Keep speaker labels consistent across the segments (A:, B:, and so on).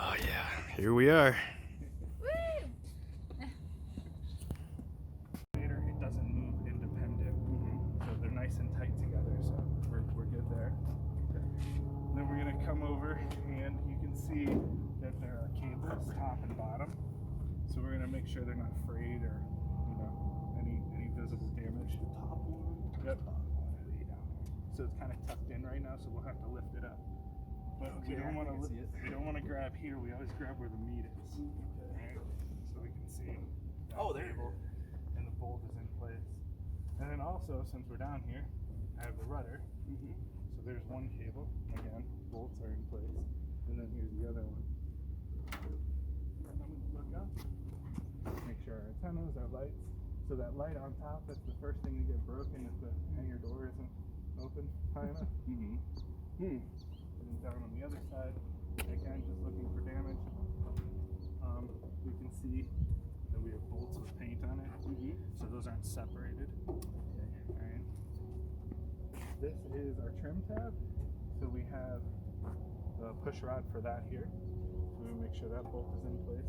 A: Oh yeah, here we are.
B: It doesn't move independent, so they're nice and tight together. So we're good there. Okay. Then we're gonna come over, and you can see that there are cables top and bottom. So we're gonna make sure they're not frayed or any visible damage. The top one, yep. So it's kind of tucked in right now, so we'll have to lift it up. But we don't want to grab here. We always grab where the meat is. Okay. Right? So we can see.
A: Oh, there.
B: And the bolt is in place. And then also, since we're down here, I have the rudder. So there's one cable. Again, bolts are in place. And then here's the other one. And then we look up. Make sure our antennas, our lights. So that light on top, that's the first thing to get broken if the hangar door isn't open high enough. And down on the other side, again, just looking for damage. We can see that we have bolts with paint on it, so those aren't separated. Alright. This is our trim tab, so we have the push rod for that here. So we make sure that bolt is in place,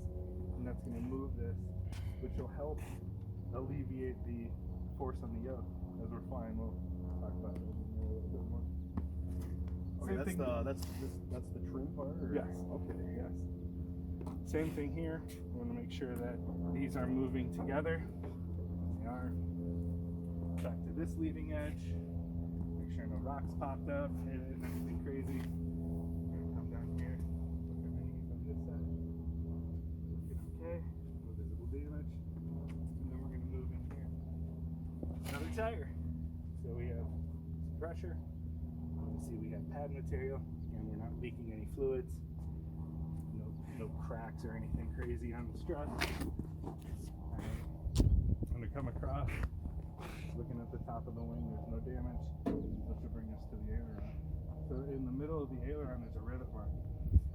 B: and that's going to move this, which will help alleviate the force on the yoke as we're flying. We'll talk about it a little bit more.
A: Okay, that's the trim part? Or?
B: Yes. Okay, yes. Same thing here. We want to make sure that these are moving together. They are. Back to this leading edge. Make sure no rocks popped up, hit it, anything crazy. We're going to come down here. Look underneath on this side. Looking okay. No visible damage. And then we're going to move in here. Another tire. So we have some pressure. See, we have pad material, and we're not leaking any fluids. No cracks or anything crazy on the strut. I'm going to come across, looking at the top of the wing, there's no damage. This will bring us to the aileron. So in the middle of the aileron, there's a rivet mark.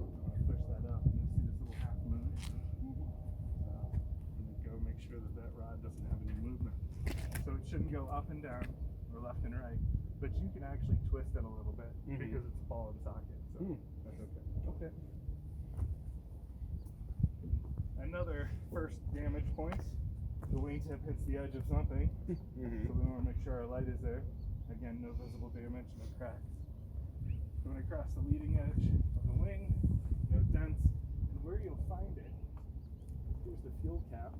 B: I'm going to push that up, and you'll see this little half moon. I'm going to go make sure that that rod doesn't have any movement. So it shouldn't go up and down or left and right. But you can actually twist it a little bit because it's a ball and socket, so that's okay. Okay. Another first damage points. The wingtip hits the edge of something, so we want to make sure our light is there. Again, no visible damage, no cracks. Going across the leading edge of the wing, no dents, and where you'll find it, here's the fuel cap.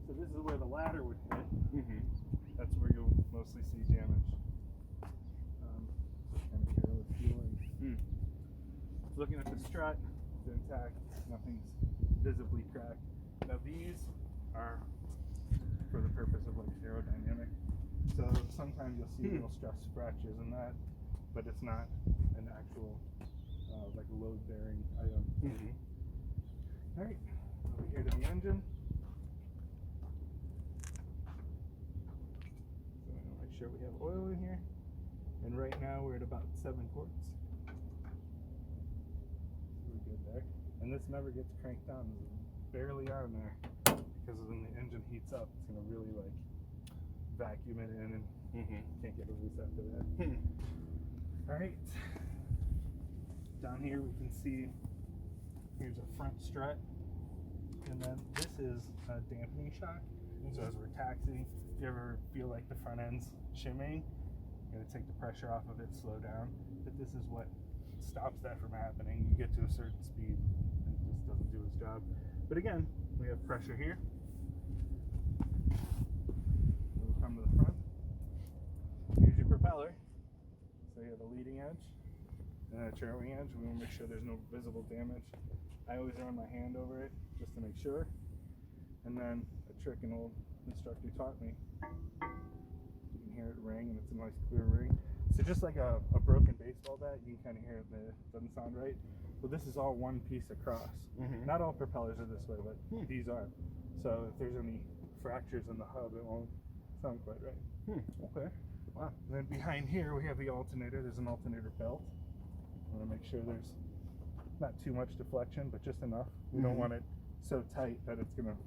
B: So this is where the ladder would hit. That's where you'll mostly see damage. Kind of careless fueling. Looking at the strut, it's intact, nothing's visibly cracked. Now these are for the purpose of like aerodynamic. So sometimes you'll see little stress scratches in that, but it's not an actual like load bearing item. Alright, over here to the engine. So I'm gonna make sure we have oil in here. And right now we're at about 7 quarts. We're good there. And this never gets cranked down. It's barely on there. Because when the engine heats up, it's going to really like vacuum it in and can't get it loose after that. Alright. Down here we can see here's a front strut. And then this is a dampening shock. So as we're taxiing, if you ever feel like the front end's shimming, you're going to take the pressure off of it, slow down. But this is what stops that from happening. You get to a certain speed and it just doesn't do its job. But again, we have pressure here. We'll come to the front. Here's your propeller. So you have a leading edge and a trailing edge. We want to make sure there's no visible damage. I always run my hand over it just to make sure. And then a trick an old instructor taught me. Hear it ring, and it's a nice clear ring. So just like a broken baseball bat, you can kind of hear it, it doesn't sound right. Well, this is all one piece across. Not all propellers are this way, but these are. So if there's any fractures in the hub, it won't sound quite right. Okay. Wow. And then behind here we have the alternator. There's an alternator belt. I want to make sure there's not too much deflection, but just enough. We don't want it so tight that it's gonna,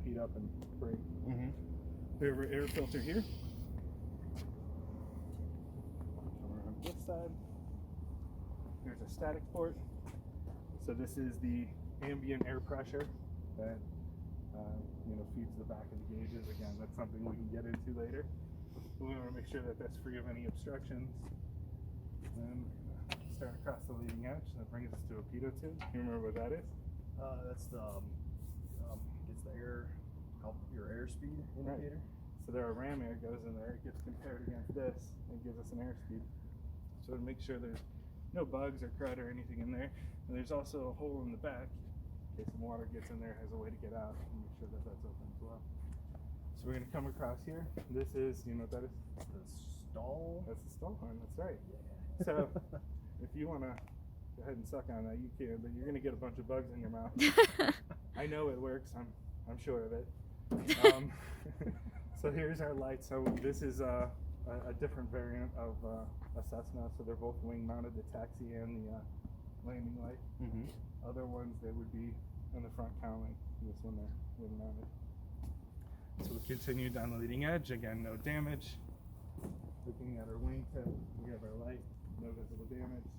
B: heat up and break. We have our air filter here. This side, there's a static port. So this is the ambient air pressure that feeds the back of the gauges. Again, that's something we can get into later. We want to make sure that that's free of any obstructions. And start across the leading edge. That brings us to a pitot tube. You remember what that is?
A: That's the it's the your airspeed indicator.
B: Right. So there are ram air goes in there. It gets compared against this and gives us an airspeed. So to make sure there's no bugs or crud or anything in there. And there's also a hole in the back in case some water gets in there, has a way to get out and make sure that that's open as well. So we're going to come across here. This is, you know what that is?
A: The stall.
B: That's the stall horn. That's right.
A: Yeah.
B: So if you want to go ahead and suck on that, you can, but you're going to get a bunch of bugs in your mouth. I know it works. I'm sure of it. So here's our lights. So this is a different variant of a Cessna. So they're both wing mounted, the taxi and the landing light.
A: Mm-hmm.
B: Other ones, they would be on the front cowling. This one they're wing mounted. So we continue down the leading edge. Again, no damage. Looking at our wing tip, we have our light, no visible damage.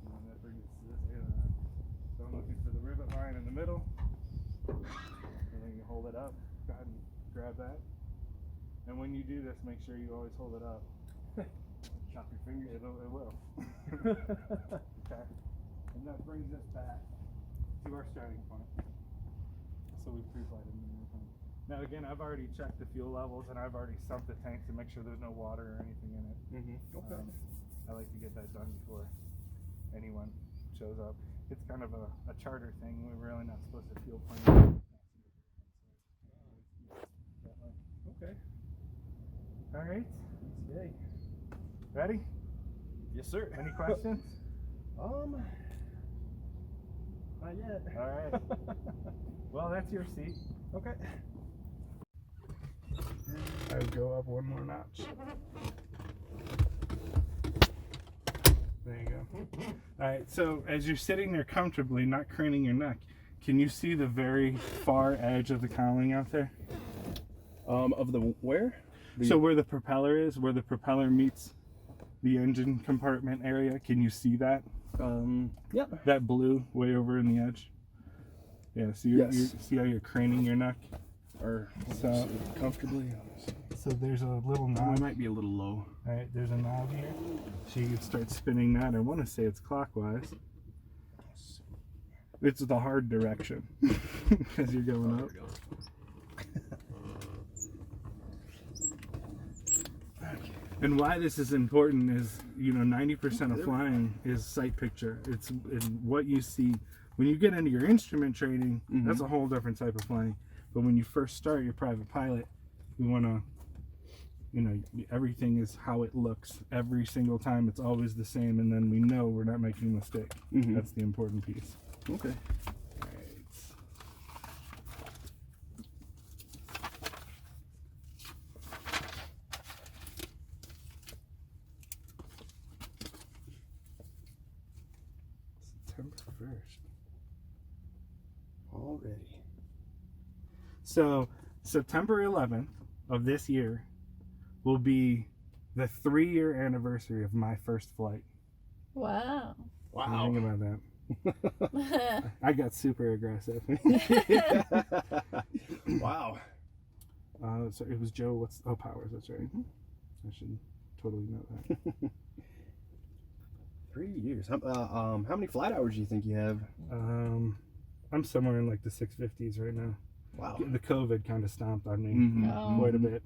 B: And that brings us to this area. So I'm looking for the rivet line in the middle. And then you hold it up. Go ahead and grab that. And when you do this, make sure you always hold it up.
A: Chop your fingers.
B: It will. Okay. And that brings us back to our starting point. So we pre-flighted in the airplane. Now again, I've already checked the fuel levels and I've already sumped the tank to make sure there's no water or anything in it.
A: Mm-hmm. Okay.
B: I like to get that done before anyone shows up. It's kind of a charter thing. We're really not supposed to fuel planes.
A: Okay.
B: All right.
A: Okay.
B: Ready?
A: Yes, sir.
B: Any questions?
A: Not yet.
B: All right. Well, that's your seat.
A: Okay.
B: I would go up one more notch. There you go. All right, so as you're sitting there comfortably, not craning your neck, can you see the very far edge of the cowling out there?
A: Of the where?
B: So where the propeller is, where the propeller meets the engine compartment area, can you see that?
A: Yeah.
B: That blue way over in the edge? Yeah, so you see how you're craning your neck?
A: Or
B: So
A: comfortably.
B: So there's a little
A: I
B: knob.
A: might be a little low.
B: All right, there's a knob here. So you can start spinning that. I want to say it's clockwise. It's the hard direction because you're going up. And why this is important is, 90% of flying is sight picture. It's what you see. When you get into your instrument training, that's a whole different type of flying. But when you first start your private pilot, you want to, everything is how it looks. Every single time it's always the same, and then we know we're not making a mistake. That's the important piece.
A: Okay.
B: All right. September 1st.
A: Already.
B: So September 11th of this year will be the 3-year anniversary of my first flight.
C: Wow.
B: Wow. Think about that. I got super aggressive.
A: Wow.
B: So it was Joe. Powers. That's right. I should totally know that.
A: 3 years. How many flight hours do you think you have?
B: I'm somewhere in like the 650s right now.
A: Wow.
B: The COVID kind of stomped on me quite a bit.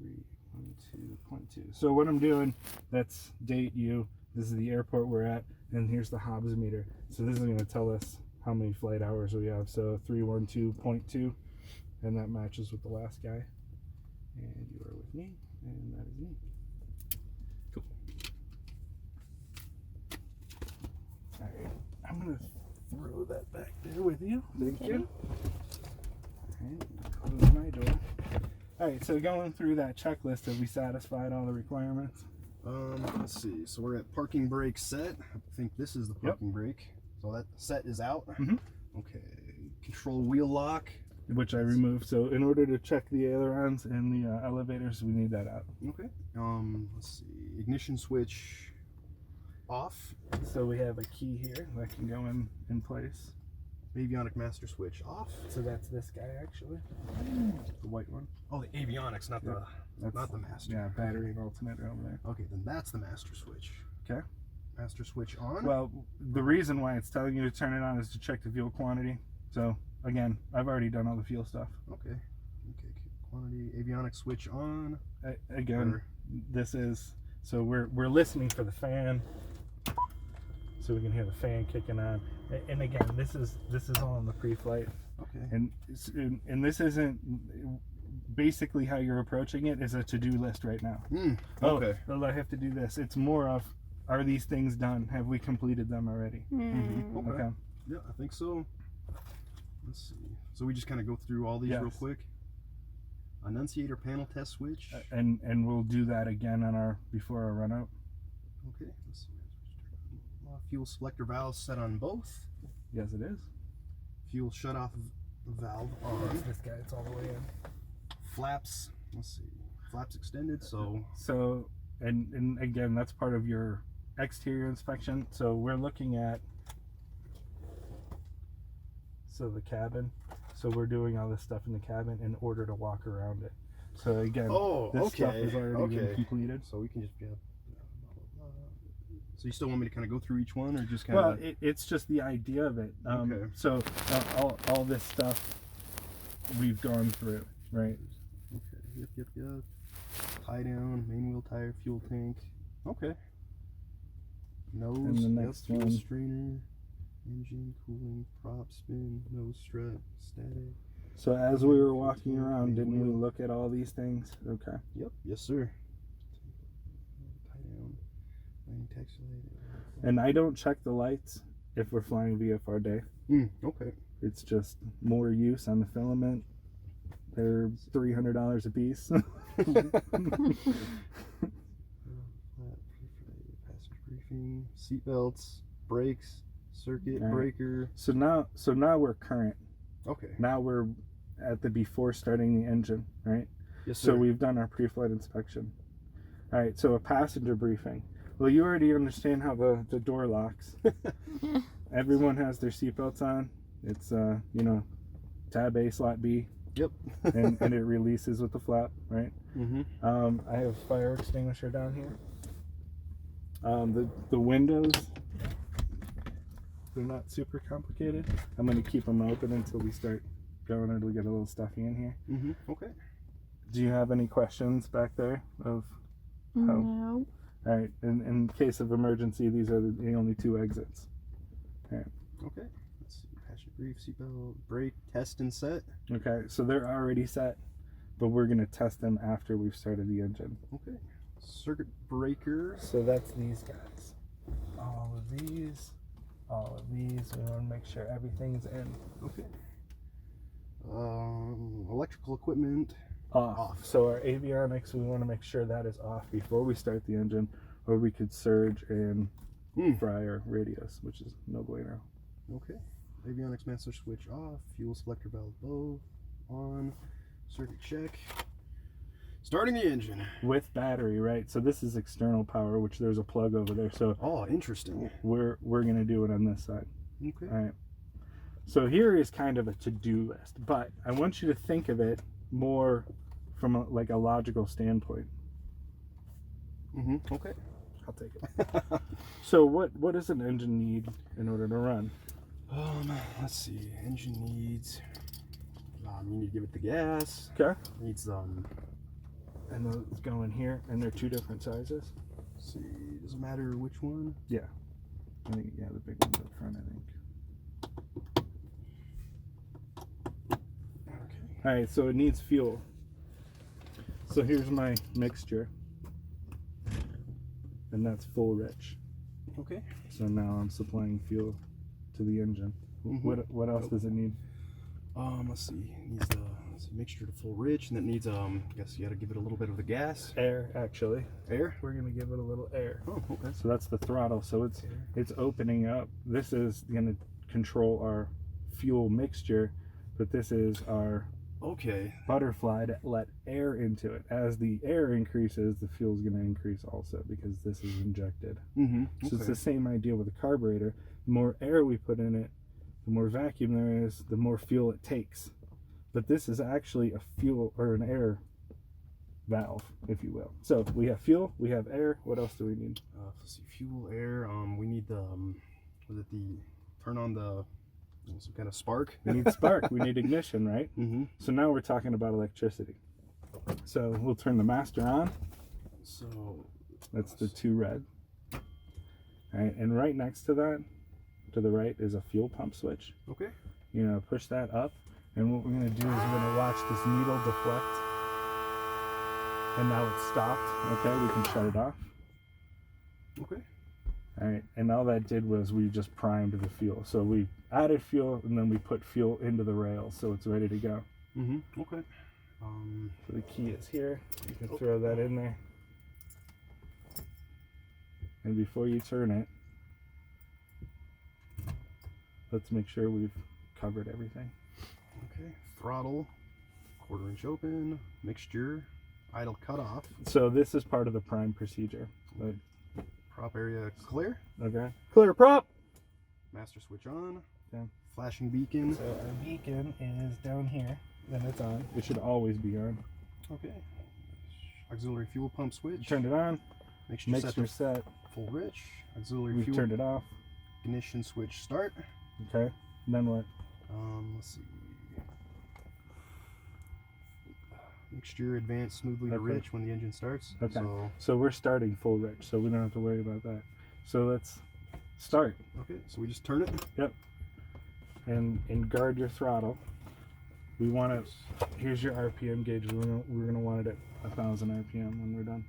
B: 312.2. So what I'm doing, that's date U. This is the airport we're at, and here's the Hobbs meter. So this is going to tell us how many flight hours we have. So 312.2, and that matches with the last guy. And you are with me, and that is me.
A: Cool.
B: All right, I'm going to throw that back there with you. Thank you. All right, close my door. All right, so going through that checklist, have we satisfied all the requirements?
A: Let's see. So we're at parking brake set. I think this is the parking brake. So that set is out. Okay. Control wheel lock,
B: which I removed. So in order to check the ailerons and the elevators, we need that out.
A: Okay. Let's see. Ignition switch off.
B: So we have a key here that can go in place.
A: Avionic master switch off.
B: So that's this guy actually, the white one.
A: Oh, the avionics, not the master.
B: Yeah, battery and alternator over there.
A: Okay, then that's the master switch.
B: Okay.
A: Master switch on.
B: Well, the reason why it's telling you to turn it on is to check the fuel quantity. So again, I've already done all the fuel stuff.
A: Okay. Okay. Quantity. Avionic switch on.
B: Again, this is so we're listening for the fan, so we can hear the fan kicking on. And again, this is all in the pre-flight.
A: Okay.
B: And this isn't basically how you're approaching it is a to-do list right now.
A: Okay.
B: Oh, I have to do this. It's more of, are these things done? Have we completed them already?
A: Okay. Yeah, I think so. Let's see. So we just kind of go through all these real quick. Annunciator panel test switch.
B: And we'll do that again on before our run out.
A: Okay. Let's see. Fuel selector valve set on both.
B: Yes, it is.
A: Fuel shutoff valve on.
B: This guy, it's all the way in.
A: Flaps. Let's see. Flaps extended.
B: So and again, that's part of your exterior inspection. So we're looking at the cabin. So we're doing all this stuff in the cabin in order to walk around it. So again, this stuff has already been completed.
A: So we can just So you still want me to kind of go through each one, or just kind of?
B: Well, it's just the idea of it.
A: Okay.
B: So all this stuff we've gone through, right?
A: Okay. Yep. Tie down, main wheel tire, fuel tank. Okay. Nose.
B: And the next
A: fuel
B: one.
A: strainer, engine, cooling, prop, spin, nose strut, static.
B: So as we were walking around, didn't we look at all these things? Okay.
A: Yep. Yes, sir. Tie down, landing taxi light.
B: And I don't check the lights if we're flying VFR day.
A: Okay.
B: It's just more use on the filament. They're $300 a piece.
A: Passenger briefing, seat belts, brakes, circuit breaker.
B: So now we're current.
A: Okay.
B: Now we're at the before starting the engine, right?
A: Yes, sir.
B: So we've done our pre-flight inspection. All right. So a passenger briefing. Well, you already understand how the door locks. Everyone has their seatbelts on. It's tab A, slot B.
A: Yep.
B: and it releases with the flap, right?
A: Mm-hmm.
B: I have fire extinguisher down here. The windows, they're not super complicated. I'm going to keep them open until we start going, or we get a little stuffy in here.
A: Okay.
B: Do you have any questions back there of how?
C: No.
B: All right. In case of emergency, these are the only two exits. All right.
A: Okay. Let's see. Passenger brief, seatbelt, brake, test and set.
B: Okay. So they're already set, but we're going to test them after we've started the engine.
A: Okay. Circuit breaker.
B: So that's these guys. All of these. We want to make sure everything's in.
A: Okay. Electrical equipment.
B: Off. So our avionics, we want to make sure that is off before we start the engine, or we could surge and fry our radios, which is no bueno.
A: Okay. Avionics master switch off. Fuel selector valve both on. Circuit check. Starting the engine.
B: With battery, right? So this is external power, which there's a plug over there. So
A: interesting.
B: We're going to do it on this side.
A: Okay.
B: All right. So here is kind of a to-do list, but I want you to think of it more from a logical standpoint.
A: Okay.
B: I'll take it. So what does an engine need in order to run?
A: Let's see. Engine needs. You need to give it the gas.
B: Okay.
A: Needs
B: And those go in here, and they're two different sizes.
A: Let's see. Does it matter which one?
B: Yeah. I think the big one's up front. I think.
A: Okay.
B: All right. So it needs fuel. So here's my mixture, and that's full rich.
A: Okay.
B: So now I'm supplying fuel to the engine. What else does it need?
A: Let's see. It needs the mixture to full rich, and it needs I guess you got to give it a little bit of the gas.
B: Air, actually.
A: Air.
B: We're gonna give it a little air.
A: Oh, okay.
B: So that's the throttle. So it's opening up. This is gonna control our fuel mixture, but this is our
A: Okay.
B: butterfly to let air into it. As the air increases, the fuel is going to increase also because this is injected.
A: Mm-hmm.
B: So it's the same idea with a carburetor. The more air we put in it, the more vacuum there is, the more fuel it takes. But this is actually a fuel or an air valve, if you will. So we have fuel, we have air. What else do we need?
A: Let's see, fuel, air. We need the was it the turn on the some kind of spark?
B: We need spark. We need ignition, right?
A: Mm-hmm.
B: So now we're talking about electricity. So we'll turn the master on.
A: So
B: That's the 2 red. All right, and right next to that, to the right, is a fuel pump switch.
A: okay.
B: You know, push that up, and what we're going to do is we're going to watch this needle deflect. And now it's stopped. Okay, we can shut it off.
A: Okay.
B: All right, and all that did was we just primed the fuel. So we added fuel, and then we put fuel into the rails, so it's ready to go.
A: Mm-hmm. Okay.
B: So the key is here. You can throw that in there. And before you turn it, let's make sure we've covered everything.
A: Okay. Throttle, 1/4 inch open, mixture, idle cutoff.
B: So this is part of the prime procedure. Right?
A: Prop area clear.
B: Okay. Clear prop.
A: Master switch on.
B: Okay.
A: Flashing beacon.
B: So our beacon is down here. Then it's on. It should always be on.
A: Okay. Auxiliary fuel pump switch.
B: Turn it on.
A: Mixture set
B: set.
A: full rich. Auxiliary
B: We've
A: fuel.
B: turned it off.
A: Ignition switch start.
B: Okay. And then what?
A: Let's see. Mixture advance smoothly to
B: Okay.
A: rich when the engine starts.
B: Okay.
A: So,
B: So we're starting full rich, so we don't have to worry about that. So let's start.
A: okay, so we just turn it.
B: Yep. And guard your throttle. We want to. Here's your RPM gauge. We're gonna want it at 1,000 RPM when we're done.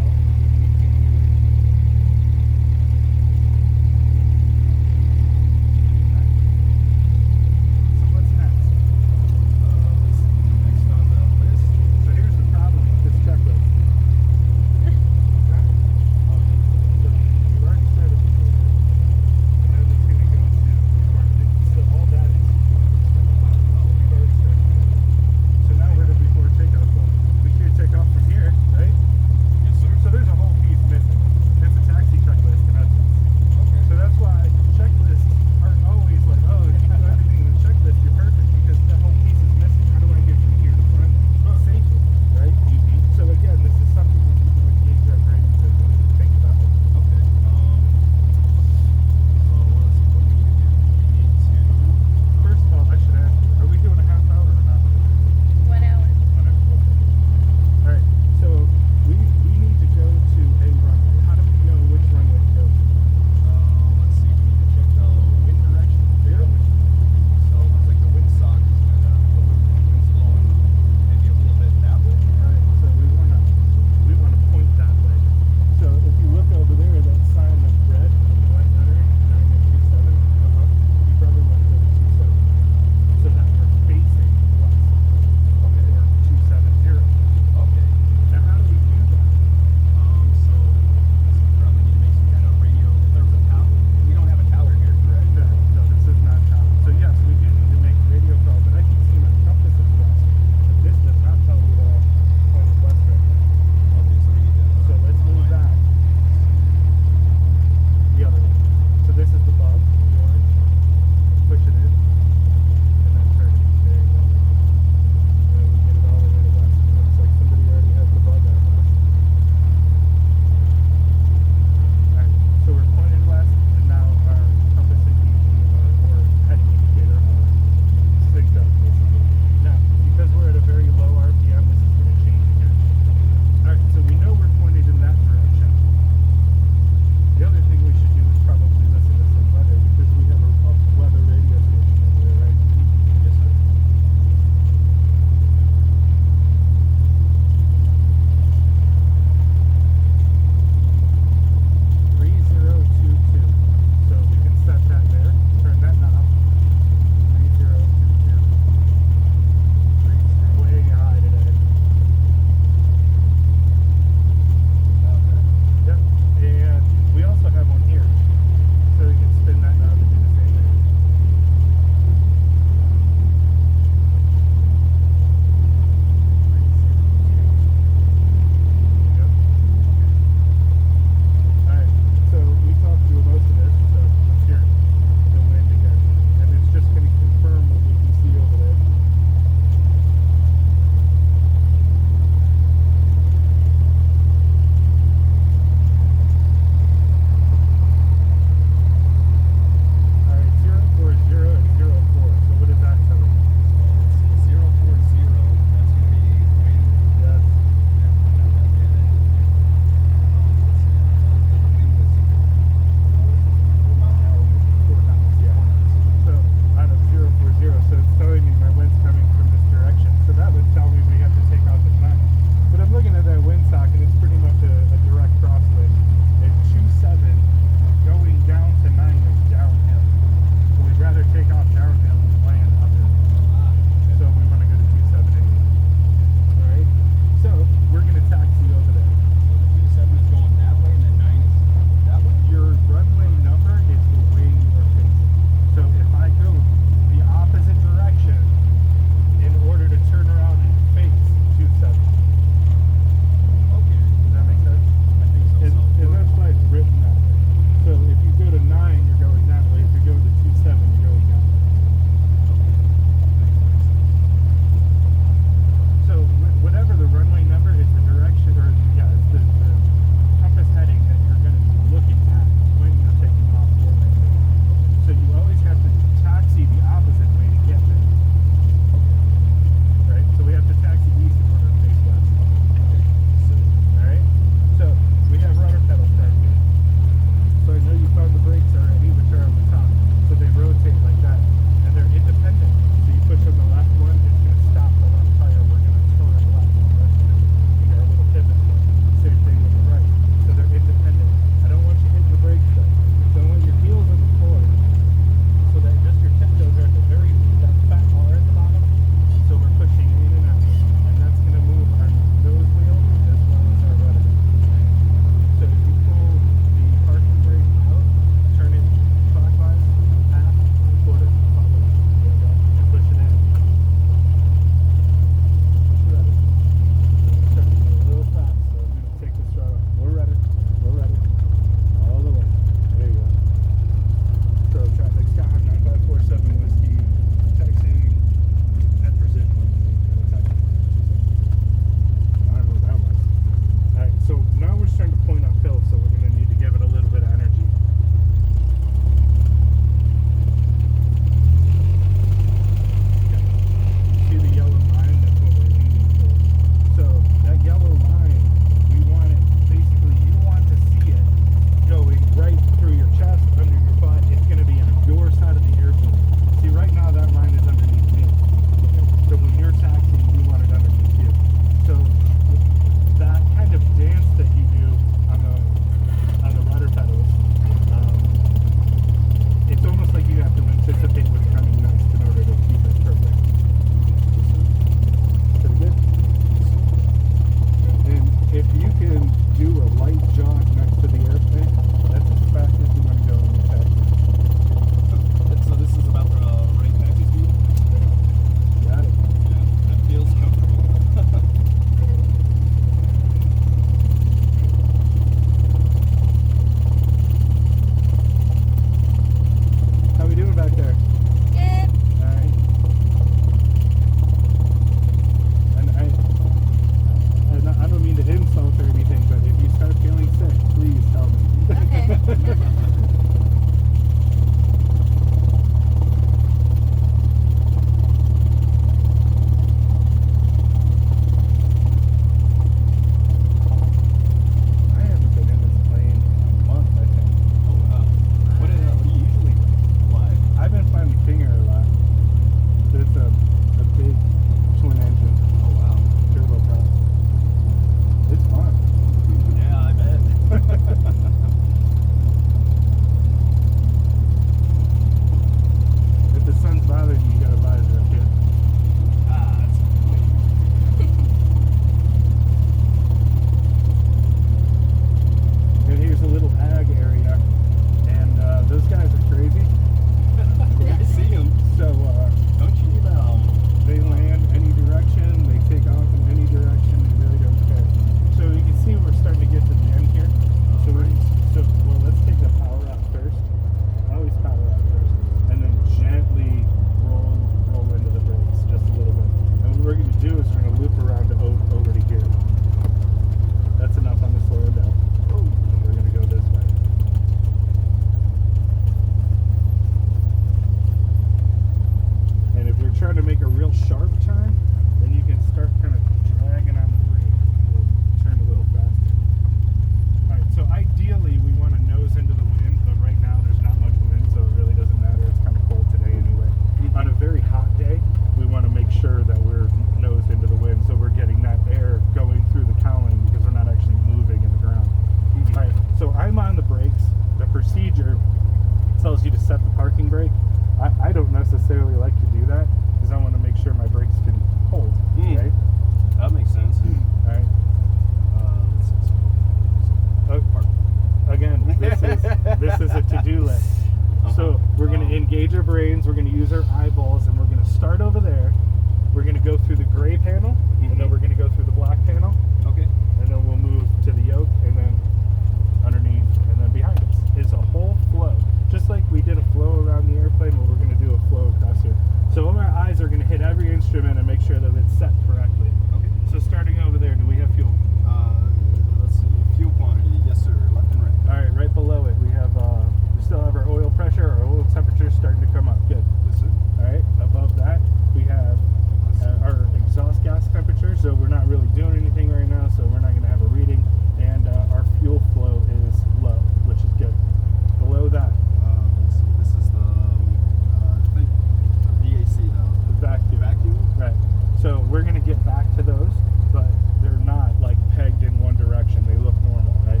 B: we're gonna get back to those, but they're not like pegged in one direction. They look normal, right?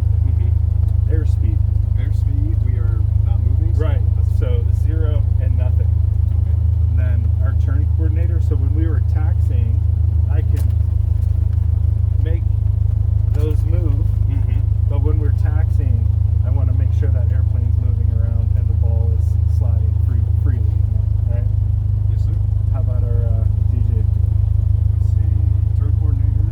B: Airspeed.
A: Airspeed, we are not moving.
B: Right. So 0 and nothing.
A: Okay.
B: And then our turn coordinator. So when we were taxiing, I can make those move. But when we're taxiing, I want to make sure that airplane's moving around and the ball is sliding freely. Right?
A: Yes, sir.
B: How about our DJ?
A: Let's see. Turn coordinator.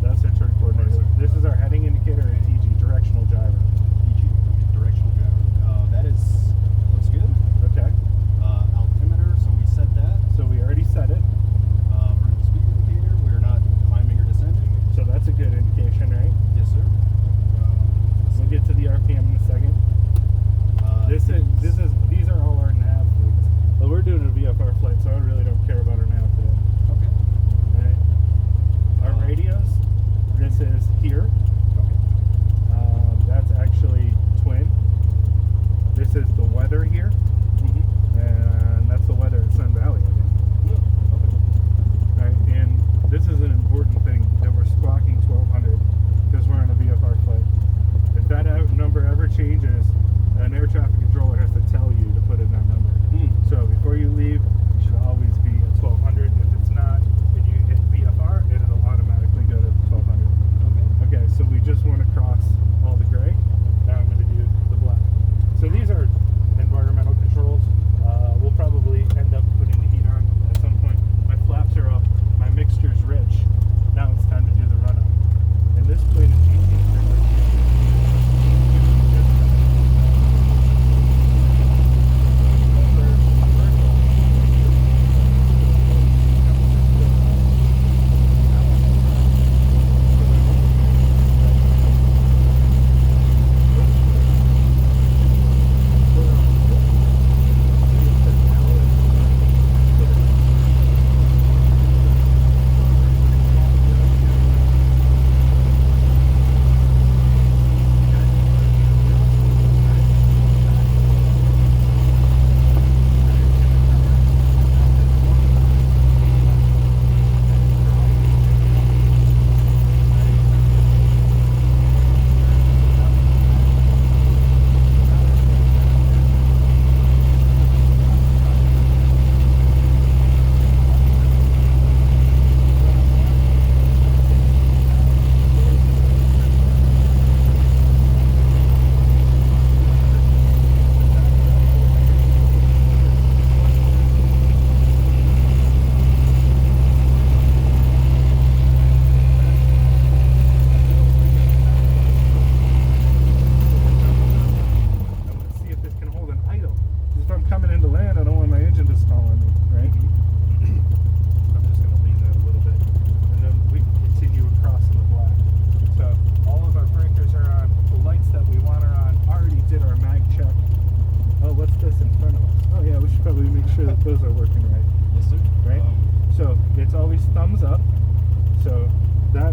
B: That's our turn coordinator. This is our heading indicator and TG, directional gyro.
A: TG, directional gyro. That looks good.
B: Okay.
A: Altimeter, so we set that.
B: So we already set it.
A: Vertical speed indicator, we're not climbing or descending.
B: So that's a good indication, right?
A: Yes, sir.
B: We'll get to the RPM in a second. These are all our nav fleets. Well, we're doing a VFR flight, so I really don't care about our nav today.
A: Okay.
B: Right. Our radios. This is here. That's actually twin. This is the weather here, and that's the weather at Sun Valley, I think. Right. And this is an important thing that we're squawking 1200 because we're on a VFR flight. If that number ever changes, an air traffic controller has to tell you to put in that number. So before you leave, it should always be at 1200. If it's not, then you hit VFR and it'll automatically go to 1200. Okay, so we just want to cross all the gray. Now I'm going to do the black. So these are environmental controls. We'll probably end up putting the heat on at some point. My flaps are up. My mixture's rich. Now it's time to do the run up. And this plane is 18.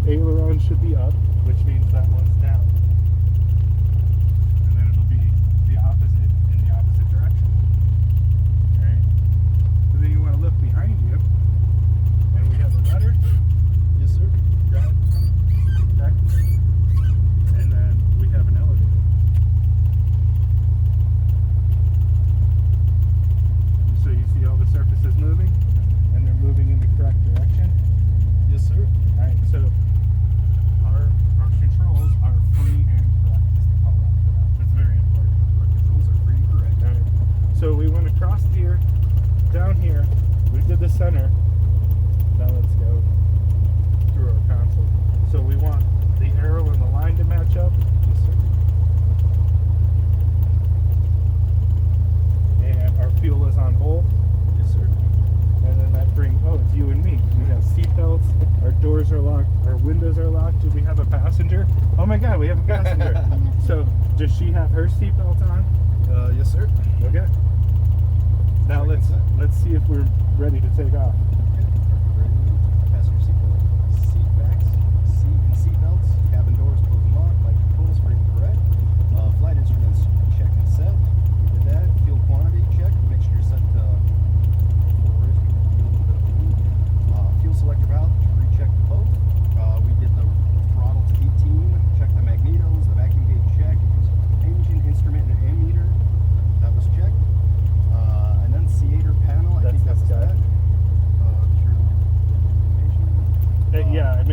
B: Aileron should be up, which means that one's down. And then it'll be the opposite in the opposite direction. Right? So then you want to look behind you, and we have a rudder.
A: Yes, sir.
B: Grab. Okay. And then we have an elevator. And so you see all the surfaces moving, and they're moving in the correct direction.
A: Yes, sir.
B: Alright, so our controls are free and correct, just to call out for that. That's very important.
A: Our controls are free and correct.
B: Alright, so we want to cross here, down here. We did the center. Now let's go through our console. So we want the arrow and the line to match up.
A: Yes, sir.
B: And our fuel is on hold.
A: Yes, sir.
B: And then that brings, oh, it's you and me. We have seat belts, our doors are locked, our windows are locked. Do we have a passenger? Oh my God, we have a passenger. So, does she have her seat belt on?
A: Yes, sir.
B: Okay. Now let's see if we're ready to take off.
A: Passenger seatbelt. Seat backs, seat and seat belts. Cabin doors closed and locked. Flight controls free and correct. Flight instruments check and set. We did that. Fuel quantity check. Mixture set to full risk. A little bit of fuel selector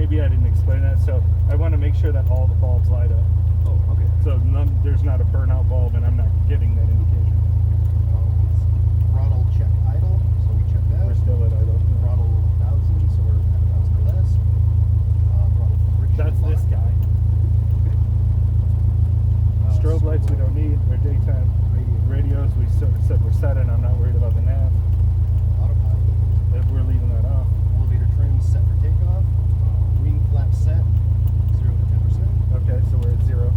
B: maybe I didn't explain that. So I want to make sure that all the bulbs light up.
A: Oh, okay.
B: So there's not a burnout bulb, and I'm not getting that indication.
A: It's throttle check idle, so we check that.
B: We're still at idle.
A: Throttle 1,000, so we're at 1,000 or less. Throttle friction
B: That's
A: lock.
B: this guy.
A: Okay.
B: Strobe lights we don't need. They're daytime. Radios we said we're setting. I'm not worried about the nav.
A: Autopilot.
B: If we're leaving that off.
A: Elevator trim set for takeoff. Wing flap set 0 to 10%.
B: Okay, so we're at 0.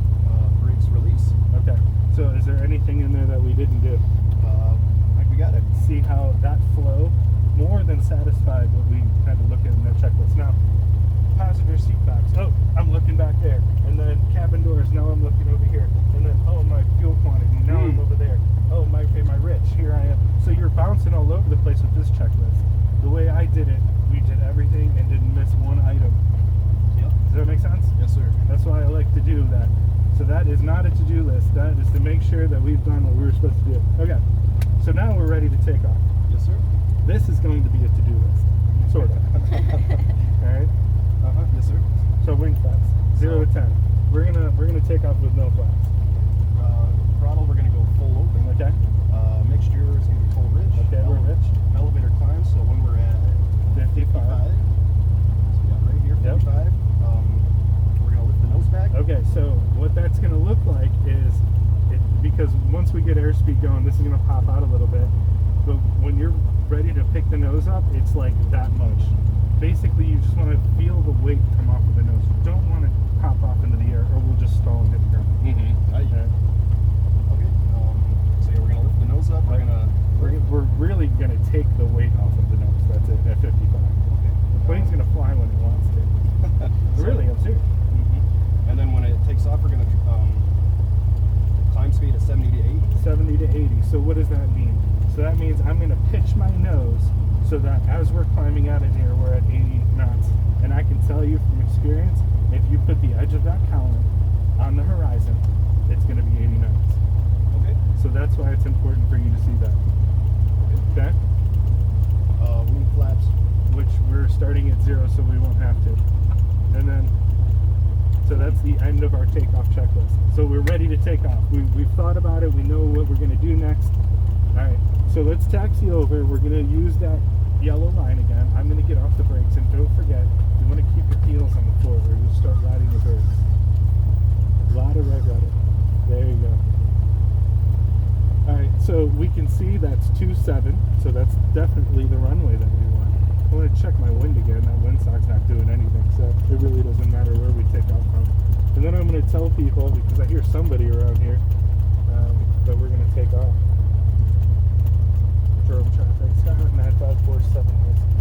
A: Brakes release.
B: Okay. So is there anything in there that we didn't do?
A: I think we got it.
B: See how that flow more than satisfied what we had to look at in the checklist. Now, passenger seat backs. Oh, I'm looking back there. And then cabin doors. Now I'm looking over here. And then, oh, my fuel quantity. Now I'm over there. Oh, my rich. Here I am. So you're bouncing all over the place with this checklist. The way I did it, we did everything and didn't miss one item.
A: Yep.
B: Does that make sense?
A: Yes, sir.
B: That's why I like to do that. So that is not a to-do list. That is to make sure that we've done what we were supposed to do. Okay. So now we're ready to take off.
A: Yes, sir.
B: This is going to be a to-do list. Sort of. Alright?
A: Yes, sir.
B: So wing flaps. 0 to 10. We're gonna take off with no flaps.
A: Throttle, we're gonna go full open.
B: Okay?
A: Mixture is gonna be full rich.
B: Okay, we're rich.
A: Elevator climb, so when we're at
B: 55.
A: so we got right here, 55. We're gonna lift the nose back.
B: Okay, so what that's gonna look like is because once we get airspeed going, this is gonna pop out a little bit. But when you're ready to pick the nose up, it's like that much. Basically, you just want to feel the weight come off of the nose. You don't want to pop off into the air, or we'll just stall and hit the ground.
A: Okay. So yeah, we're gonna lift the nose up.
B: We're really gonna take the weight off of the nose. That's it at 55.
A: Okay.
B: The plane's gonna fly when it wants to. Really, I'm serious.
A: And then when it takes off, we're gonna climb speed at 70 to 80.
B: 70 to 80. So what does that mean? So that means I'm gonna pitch my nose so that as we're climbing out of here, we're at 80 knots. And I can tell you from experience, if you put the edge of that column on the horizon, it's gonna be 80 knots.
A: Okay.
B: So that's why it's important for you to see that. Okay?
A: Wing flaps.
B: Which we're starting at 0, so we won't have to. And then, so that's the end of our takeoff checklist. So we're ready to take off. We've thought about it. We know what we're going to do next. All right. So let's taxi over. We're going to use that yellow line again. I'm going to get off the brakes, and don't forget, you want to keep your heels on the floor, or you'll start riding the birds. A lot of red rudder. There you go. Alright, so we can see that's 27, so that's definitely the runway that we want. I want to check my wind again. That windsock's not doing anything, so it really doesn't matter where we take off from. And then I'm going to tell people, because I hear somebody around here, that we're going to take off. Jerome traffic, Scott 9547 Whiskey.